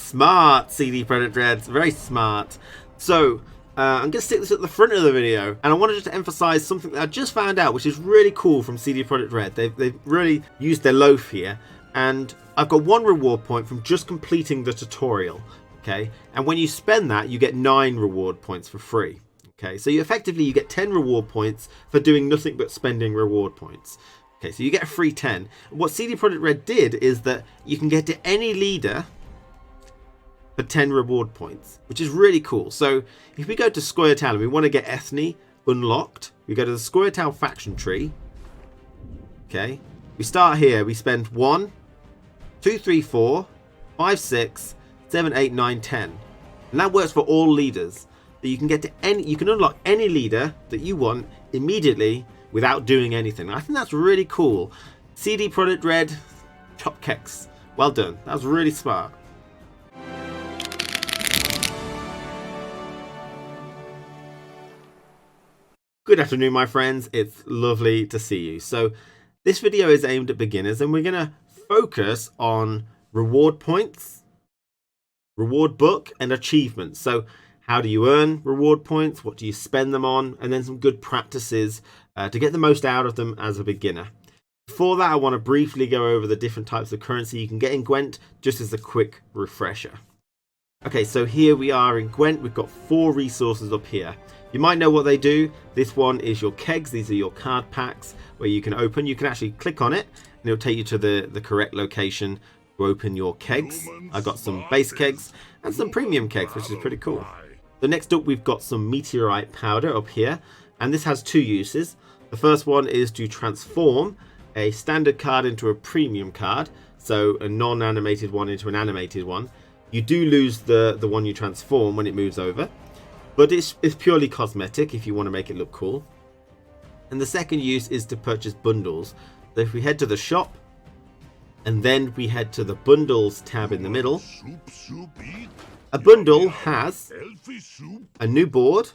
Smart, CD Projekt Red. Very smart. So, I'm going to stick this at the front of the video, and I wanted just to emphasize something that I just found out, which is really cool from CD Projekt Red. They've really used their loaf here, and I've got 1 reward point from just completing the tutorial. Okay, and when you spend that, you get 9 reward points for free. Okay, so you get 10 reward points for doing nothing but spending reward points. Okay, so you get a free 10. What CD Projekt Red did is that you can get to any leader for 10 reward points, which is really cool. So if we go to Scoia'tael and we want to get Ethne unlocked, we go to the Scoia'tael faction tree. Okay, we start here. We spend 1, 2, 3, 4, 5, 6, 7, 8, 9, 10, and that works for all leaders. That you can get to you can unlock any leader that you want immediately without doing anything. I think that's really cool. CD Projekt Red, top keks. Well done. That was really smart. Good afternoon, my friends. It's lovely to see you. So this video is aimed at beginners, and we're going to focus on reward points, reward book, and achievements. So how do you earn reward points? What do you spend them on? And then some good practices to get the most out of them as a beginner. Before that, I want to briefly go over the different types of currency you can get in Gwent, just as a quick refresher. Okay, so here we are in Gwent. We've got 4 resources up here. You might know what they do. This one is your kegs. These are your card packs where you can open. You can actually click on it and it'll take you to the correct location to open your kegs. I've got some base kegs and some premium kegs, which is pretty cool. So next up, we've got some meteorite powder up here, and this has 2 uses. The first one is to transform a standard card into a premium card, so a non-animated one into an animated one. You do lose the one you transform when it moves over, but it's purely cosmetic if you want to make it look cool. And the second use is to purchase bundles. So if we head to the shop, and then we head to the bundles tab in the middle, a bundle has a new board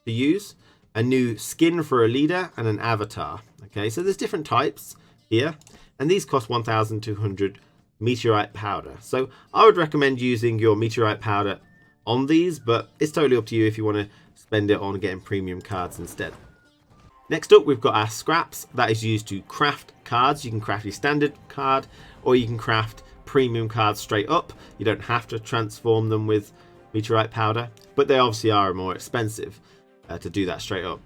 to use, a new skin for a leader, and an avatar. Okay, so there's different types here, and these cost 1,200 meteorite powder. So I would recommend using your meteorite powder on these, but it's totally up to you if you want to spend it on getting premium cards instead. Next up, we've got our scraps. That is used to craft cards. You can craft your standard card, or you can craft premium cards straight up. You don't have to transform them with meteorite powder, but they obviously are more expensive to do that straight up.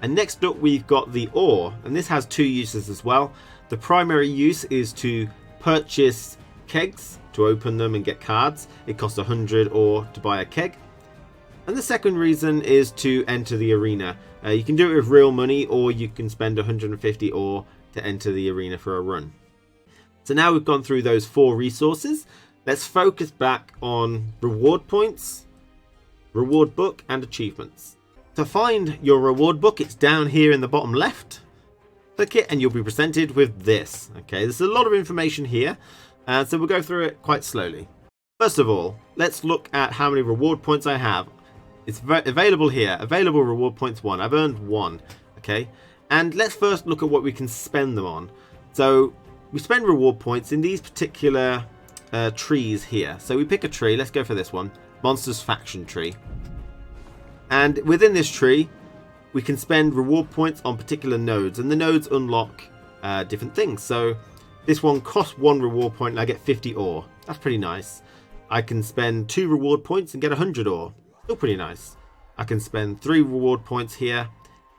And next up, we've got the ore, and this has 2 uses as well. The primary use is to purchase kegs to open them and get cards. It costs 100 ore to buy a keg. And the second reason is to enter the arena. You can do it with real money, or you can spend 150 ore to enter the arena for a run. So now we've gone through those 4 resources. Let's focus back on reward points, reward book, and achievements. To find your reward book, it's down here in the bottom left. Click it and you'll be presented with this. Okay, there's a lot of information here, so we'll go through it quite slowly. First of all, let's look at how many reward points I have. It's available here. Available reward points 1. I've earned 1. Okay, and let's first look at what we can spend them on. So we spend reward points in these particular trees here. So we pick a tree. Let's go for this one, Monsters Faction Tree. And within this tree, we can spend reward points on particular nodes, and the nodes unlock different things. So this one costs 1 reward point and I get 50 ore. That's pretty nice. I can spend 2 reward points and get 100 ore. Still pretty nice. I can spend 3 reward points here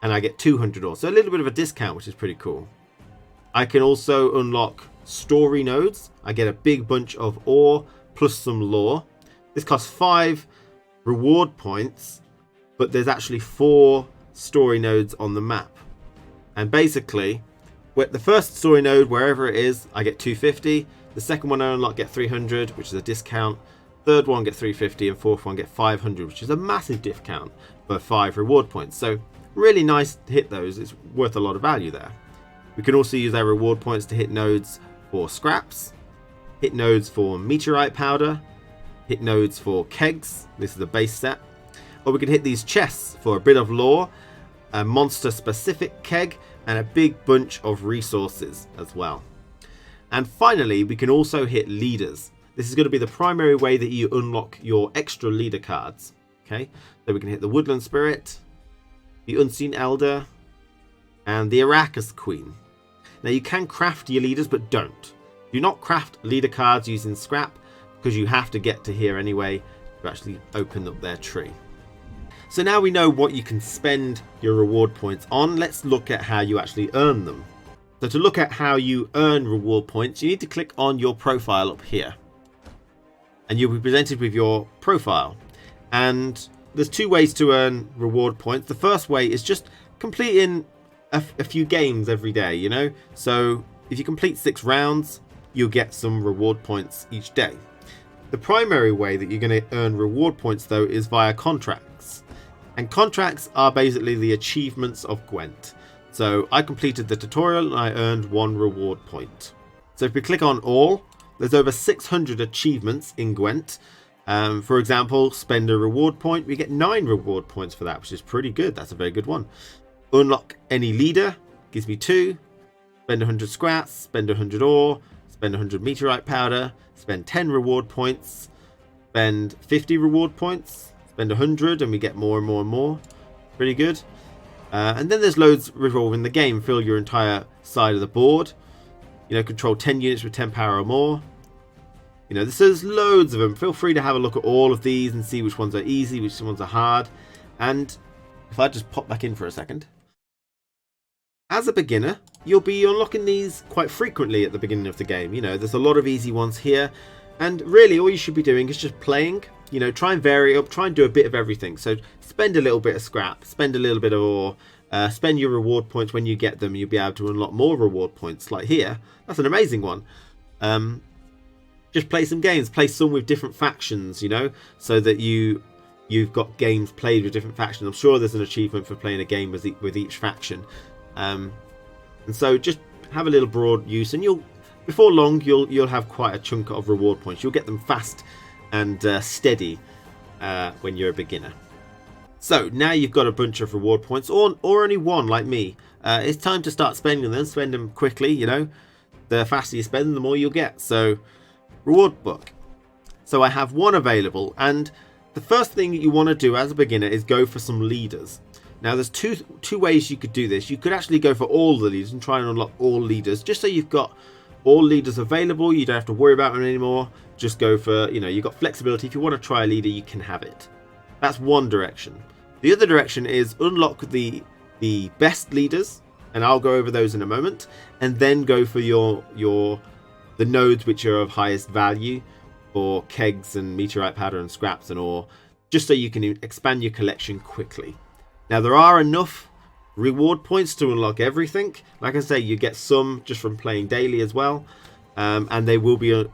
and I get 200 ore. So a little bit of a discount, which is pretty cool. I can also unlock story nodes. I get a big bunch of ore plus some lore. This costs 5 reward points, but there's actually 4 story nodes on the map. And basically, the first story node, wherever it is, I get 250. The second one I unlock, get 300, which is a discount. Third one get 350, and fourth one get 500, which is a massive discount for 5 reward points. So really nice to hit those. It's worth a lot of value there. We can also use our reward points to hit nodes for scraps, hit nodes for meteorite powder, hit nodes for kegs. This is a base set. Or we can hit these chests for a bit of lore, a monster specific keg, and a big bunch of resources as well. And finally, we can also hit leaders. This is going to be the primary way that you unlock your extra leader cards. Okay, so we can hit the Woodland Spirit, the Unseen Elder, and the Arrakis Queen. Now you can craft your leaders, but don't. Do not craft leader cards using scrap, because you have to get to here anyway to actually open up their tree. So now we know what you can spend your reward points on. Let's look at how you actually earn them. So to look at how you earn reward points, you need to click on your profile up here. And you'll be presented with your profile. And there's two ways to earn reward points. The first way is just completing a few games every day, you know. So if you complete 6 rounds, you'll get some reward points each day. The primary way that you're going to earn reward points, though, is via contracts. And contracts are basically the achievements of Gwent. So I completed the tutorial and I earned 1 reward point. So if we click on all, there's over 600 achievements in Gwent. For example, spend a reward point. We get 9 reward points for that, which is pretty good. That's a very good one. Unlock any leader, gives me 2. Spend 100 scraps, spend 100 ore, spend 100 meteorite powder, spend 10 reward points, spend 50 reward points, spend 100 and we get more and more and more. Pretty good. And then there's loads revolving the game. Fill your entire side of the board. You know, control 10 units with 10 power or more. You know, there's loads of them. Feel free to have a look at all of these and see which ones are easy, which ones are hard. And if I just pop back in for a second. As a beginner, you'll be unlocking these quite frequently at the beginning of the game. You know, there's a lot of easy ones here. And really, all you should be doing is just playing. You know, try and vary up. Try and do a bit of everything. So spend a little bit of scrap. Spend a little bit of ore. Spend your reward points when you get them. You'll be able to unlock more reward points. Like here. That's an amazing one. Just play some games. Play some with different factions, you know. So that you've got games played with different factions. I'm sure there's an achievement for playing a game with each faction. And so just have a little broad use, and before long you'll have quite a chunk of reward points. You'll get them fast and steady when you're a beginner. So now you've got a bunch of reward points, or only one like me. It's time to start spending them. Spend them quickly. You know, the faster you spend them, the more you'll get. So reward book. So I have 1 available, and the first thing that you want to do as a beginner is go for some leaders. Now there's two ways you could do this. You could actually go for all the leaders and try and unlock all leaders, just so you've got all leaders available. You don't have to worry about them anymore. Just go for, you know, you've got flexibility. If you want to try a leader, you can have it. That's one direction. The other direction is unlock the best leaders, and I'll go over those in a moment, and then go for the nodes which are of highest value for kegs and meteorite powder and scraps and ore, just so you can expand your collection quickly. Now there are enough reward points to unlock everything. Like I say, you get some just from playing daily as well, and they will be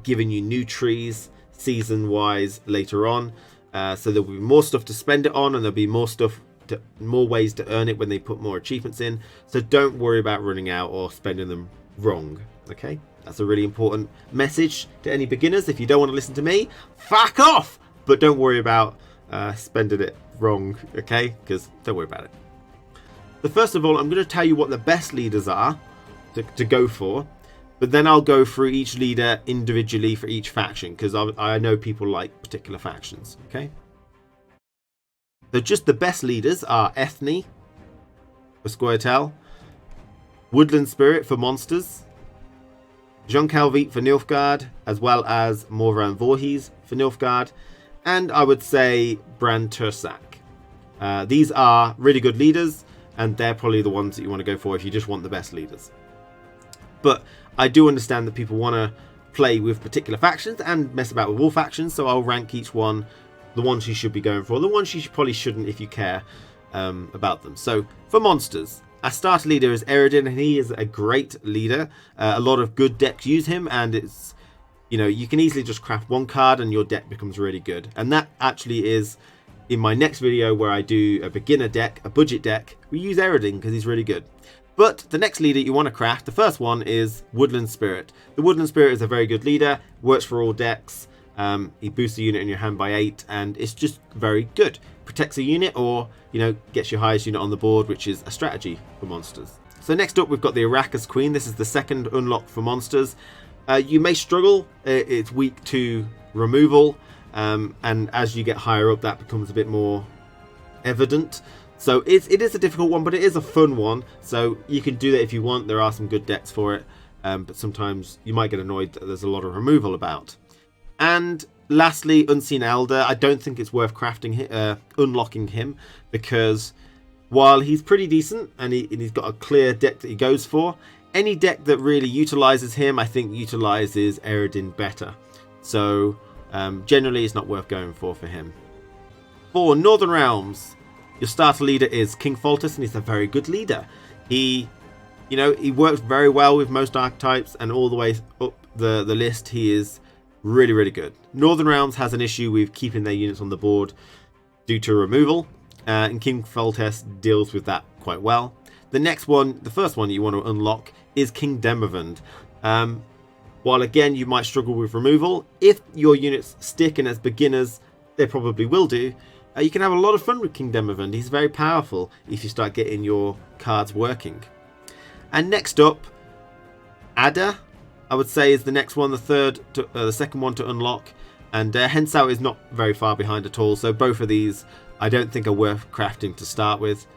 giving you new trees season wise later on. So there'll be more stuff to spend it on, and there'll be more ways to earn it when they put more achievements in. So don't worry about running out or spending them wrong. Okay, that's a really important message to any beginners. If you don't want to listen to me, fuck off. But don't worry about spending it wrong, okay? Because don't worry about it. So first of all, I'm going to tell you what the best leaders are to go for, but then I'll go through each leader individually for each faction, because I know people like particular factions, okay? So just the best leaders are Ethne for Squirtle, Woodland Spirit for monsters, Jean Calvite for Nilfgaard, as well as Morvan Voorhees for Nilfgaard, and I would say Brand Tursak. These are really good leaders, and they're probably the ones that you want to go for if you just want the best leaders. But I do understand that people want to play with particular factions and mess about with all factions, so I'll rank each one, the ones you should be going for, the ones you probably shouldn't if you care about them. So for monsters, our starter leader is Eredin, and he is a great leader. A lot of good decks use him, and it's, you know, you can easily just craft 1 card and your deck becomes really good. And that actually is in my next video where I do a beginner deck, a budget deck. We use Eredin because he's really good. But the next leader you want to craft, the first one is Woodland Spirit. The Woodland Spirit is a very good leader, works for all decks. He boosts a unit in your hand by 8, and it's just very good. Protects a unit, or, you know, gets your highest unit on the board, which is a strategy for monsters. So next up, we've got the Arrakis Queen. This is the second unlock for monsters. You may struggle. It's weak to removal, and as you get higher up, that becomes a bit more evident. So it is a difficult one, but it is a fun one. So you can do that if you want. There are some good decks for it, but sometimes you might get annoyed that there's a lot of removal about. And lastly, Unseen Elder. I don't think it's worth unlocking him, because while he's pretty decent and he's got a clear deck that he goes for, any deck that really utilizes him, I think, utilizes Eredin better. So generally, it's not worth going for him. For Northern Realms, your starter leader is King Foltest, and he's a very good leader. He works very well with most archetypes, and all the way up the list, he is really, really good. Northern Realms has an issue with keeping their units on the board due to removal, and King Foltest deals with that quite well. The first one you want to unlock is King Demavend. While again you might struggle with removal, if your units stick, and as beginners they probably will do, you can have a lot of fun with King Demavend. He's very powerful if you start getting your cards working. And next up, Ada, I would say, is the next one, the second one to unlock. And Hensau is not very far behind at all. So both of these I don't think are worth crafting to start with.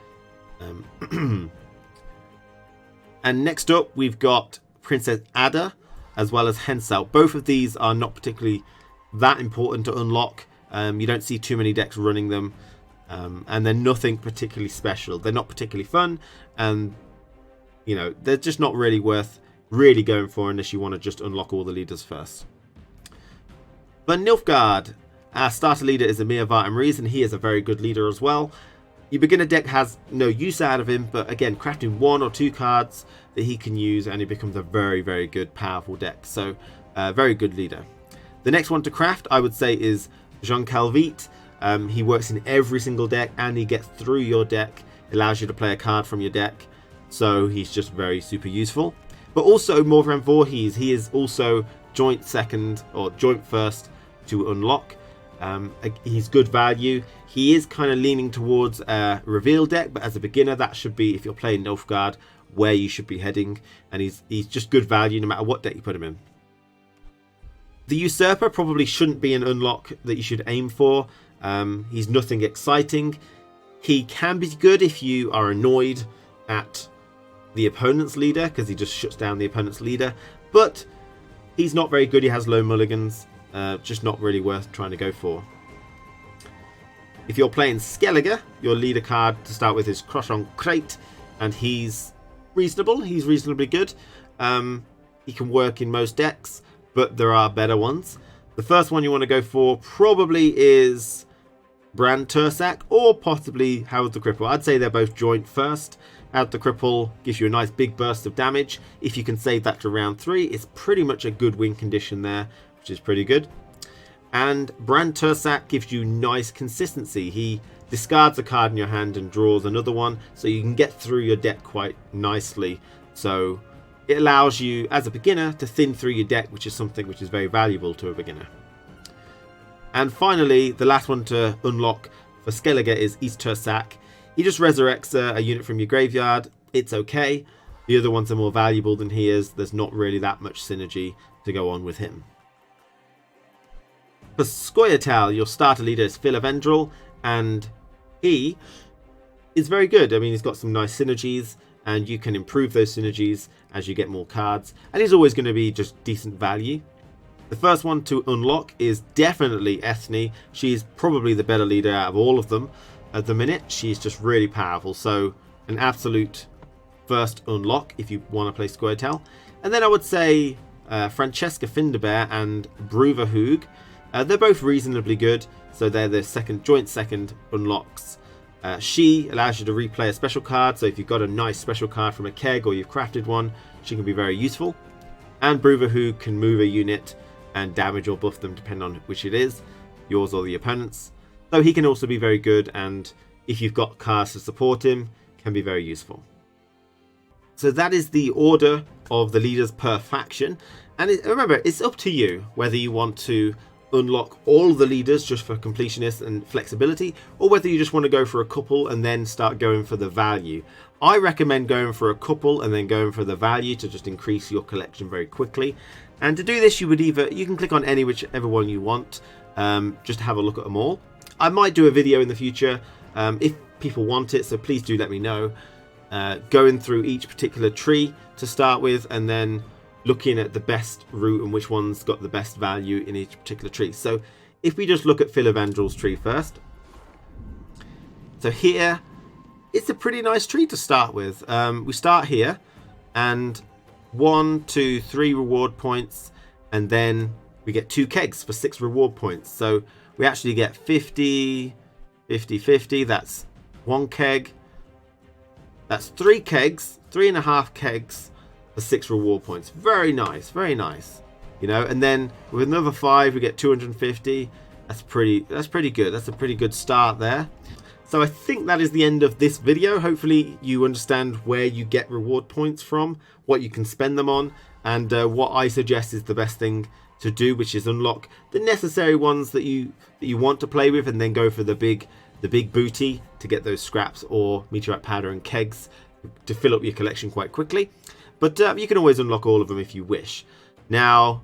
And next up, we've got Princess Ada as well as Hensau. Both of these are not particularly that important to unlock. You don't see too many decks running them, and they're nothing particularly special. They're not particularly fun, and they're just not really worth really going for unless you want to just unlock all the leaders first. But Nilfgaard, our starter leader, is Emir Vartamriz, and he is a very good leader as well. Your beginner deck has no use out of him, but again, crafting 1 or 2 cards that he can use, and he becomes a very, very good, powerful deck. So, very good leader. The next one to craft, I would say, is Jean Calvite. He works in every single deck, and he gets through your deck. It allows you to play a card from your deck, so he's just very super useful. But also Morvran Voorhees, he is also joint second or joint first to unlock. He's good value. He is kind of leaning towards a reveal deck, but as a beginner, that should be, if you're playing Nilfgaard, where you should be heading. And he's just good value no matter what deck you put him in. The Usurper probably shouldn't be an unlock that you should aim for. He's nothing exciting. He can be good if you are annoyed at the opponent's leader, because he just shuts down the opponent's leader. But he's not very good. He has low mulligans. Just not really worth trying to go for. If you're playing Skellige, your leader card to start with is Crochon Crate, and he's reasonable. He's reasonably good. He can work in most decks, but there are better ones. The first one you want to go for probably is Brand Tursak, or possibly Howard the Cripple. I'd say they're both joint first. Howard the Cripple gives you a nice big burst of damage. If you can save that to round 3, it's pretty much a good win condition there, which is pretty good. And Brand Tursak gives you nice consistency. He discards a card in your hand and draws another one, so you can get through your deck quite nicely. So it allows you, as a beginner, to thin through your deck, which is something which is very valuable to a beginner. And finally, the last one to unlock for Skellige is East Tursak. He just resurrects a unit from your graveyard. It's okay. The other ones are more valuable than he is. There's not really that much synergy to go on with him. For Scoia'tael, your starter leader is Philavendrel, and he is very good. I mean, he's got some nice synergies, and you can improve those synergies as you get more cards, and he's always going to be just decent value. The first one to unlock is definitely Ethne. She's probably the better leader out of all of them at the minute. She's just really powerful, so an absolute first unlock if you want to play Scoia'tael. And then I would say Francesca Finderbear and Bruverhoog. They're both reasonably good, so they're the joint second unlocks. She allows you to replay a special card, so if you've got a nice special card from a keg or you've crafted one, she can be very useful. And Bruverhoog can move a unit and damage or buff them depending on which it is, yours or the opponent's. So he can also be very good, and if you've got cards to support him, can be very useful. So that is the order of the leaders per faction, and remember, it's up to you whether you want to unlock all the leaders just for completionists and flexibility, or whether you just want to go for a couple and then start going for the value. I recommend going for a couple and then going for the value to just increase your collection very quickly. And to do this, you can click on whichever one you want, just to have a look at them all. I might do a video in the future if people want it, so please do let me know. Going through each particular tree to start with, and then looking at the best route and which one's got the best value in each particular tree. So if we just look at Philovendral's tree first. So here, it's a pretty nice tree to start with. We start here, and 1, 2, 3 reward points, and then we get 2 kegs for 6 reward points. So we actually get 50, 50, 50. That's 1 keg. That's 3 kegs, 3.5 kegs for 6 reward points. Very nice, very nice. You know, and then with another 5, we get 250. That's pretty good. That's a pretty good start there. So I think that is the end of this video. Hopefully you understand where you get reward points from, what you can spend them on, and what I suggest is the best thing to do, which is unlock the necessary ones that you want to play with, and then go for the big booty to get those scraps or meteorite powder and kegs to fill up your collection quite quickly. But you can always unlock all of them if you wish. Now,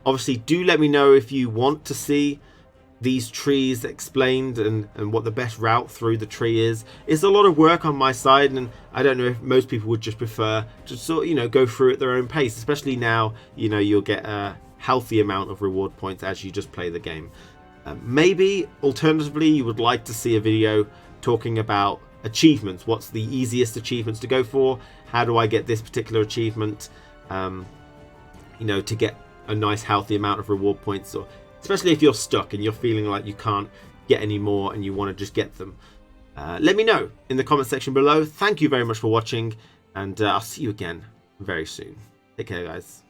obviously, do let me know if you want to see these trees explained and what the best route through the tree is. It's a lot of work on my side, and I don't know if most people would just prefer to sort of, you know, go through at their own pace, especially now, you know, you'll get a healthy amount of reward points as you just play the game. Maybe alternatively you would like to see a video talking about achievements. What's the easiest achievements to go for? How do I get this particular achievement, you know, to get a nice healthy amount of reward points, or especially if you're stuck and you're feeling like you can't get any more and you want to just get them. Let me know in the comment section below. Thank you very much for watching, and I'll see you again very soon. Take care, guys.